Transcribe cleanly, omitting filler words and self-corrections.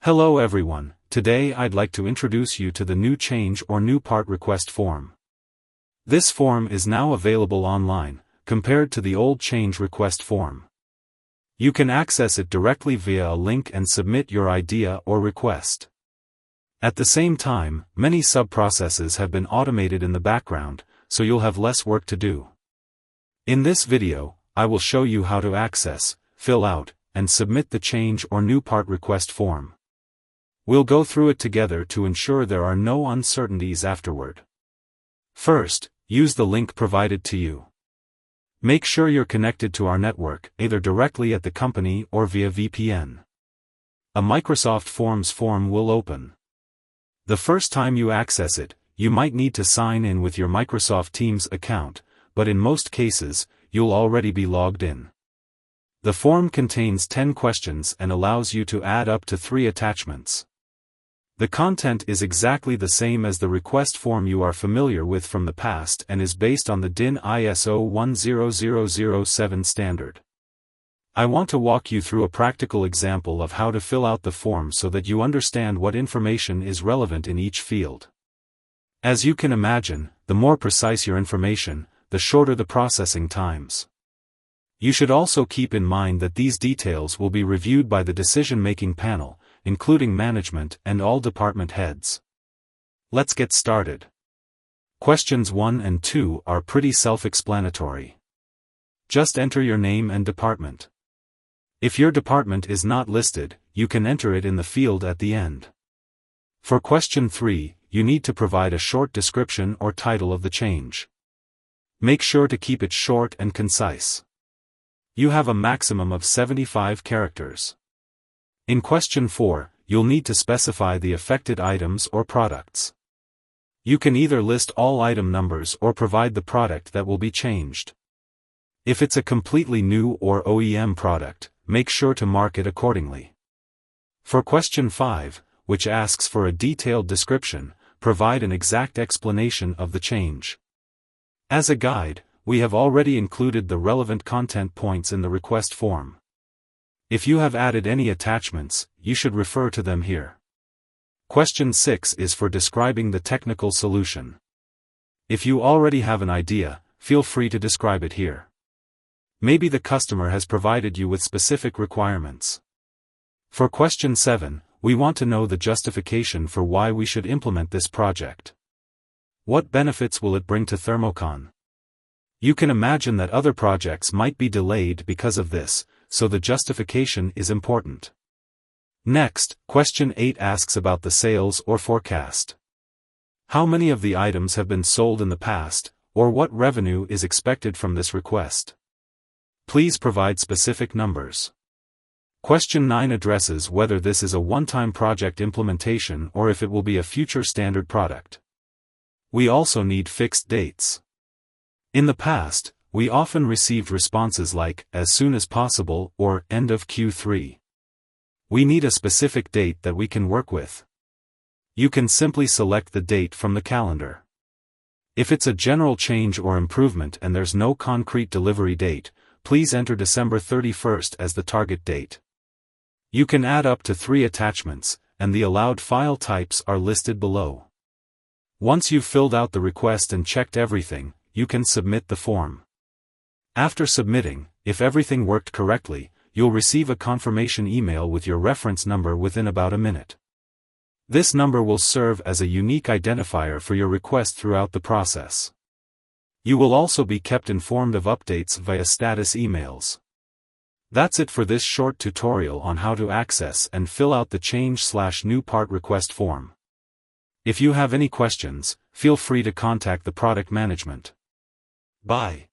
Hello everyone, today I'd like to introduce you to the new change or new part request form. This form is now available online, compared to the old change request form. You can access it directly via a link and submit your idea or request. At the same time, many sub-processes have been automated in the background, so you'll have less work to do. In this video, I will show you how to access, fill out, and submit the change or new part request form. We'll go through it together to ensure there are no uncertainties afterward. First, use the link provided to you. Make sure you're connected to our network, either directly at the company or via VPN. A Microsoft Forms form will open. The first time you access it, you might need to sign in with your Microsoft Teams account, but in most cases, you'll already be logged in. The form contains 10 questions and allows you to add up to 3 attachments. The content is exactly the same as the request form you are familiar with from the past and is based on the DIN ISO 10007 standard. I want to walk you through a practical example of how to fill out the form so that you understand what information is relevant in each field. As you can imagine, the more precise your information, the shorter the processing times. You should also keep in mind that these details will be reviewed by the decision-making panel, including management and all department heads. Let's get started. Questions 1 and 2 are pretty self-explanatory. Just enter your name and department. If your department is not listed, you can enter it in the field at the end. For question 3, you need to provide a short description or title of the change. Make sure to keep it short and concise. You have a maximum of 75 characters. In question 4, you'll need to specify the affected items or products. You can either list all item numbers or provide the product that will be changed. If it's a completely new or OEM product, make sure to mark it accordingly. For question 5, which asks for a detailed description, provide an exact explanation of the change. As a guide, we have already included the relevant content points in the request form. If you have added any attachments, you should refer to them here. Question 6 is for describing the technical solution. If you already have an idea, feel free to describe it here. Maybe the customer has provided you with specific requirements. For question 7, we want to know the justification for why we should implement this project. What benefits will it bring to Thermocon? You can imagine that other projects might be delayed because of this, so the justification is important. Next, question 8 asks about the sales or forecast. How many of the items have been sold in the past, or what revenue is expected from this request? Please provide specific numbers. Question 9 addresses whether this is a one-time project implementation or if it will be a future standard product. We also need fixed dates. In the past, we often received responses like, as soon as possible, or, end of Q3. We need a specific date that we can work with. You can simply select the date from the calendar. If it's a general change or improvement and there's no concrete delivery date, please enter December 31st as the target date. You can add up to 3 attachments, and the allowed file types are listed below. Once you've filled out the request and checked everything, you can submit the form. After submitting, if everything worked correctly, you'll receive a confirmation email with your reference number within about a minute. This number will serve as a unique identifier for your request throughout the process. You will also be kept informed of updates via status emails. That's it for this short tutorial on how to access and fill out the change/new part request form. If you have any questions, feel free to contact the product management. Bye.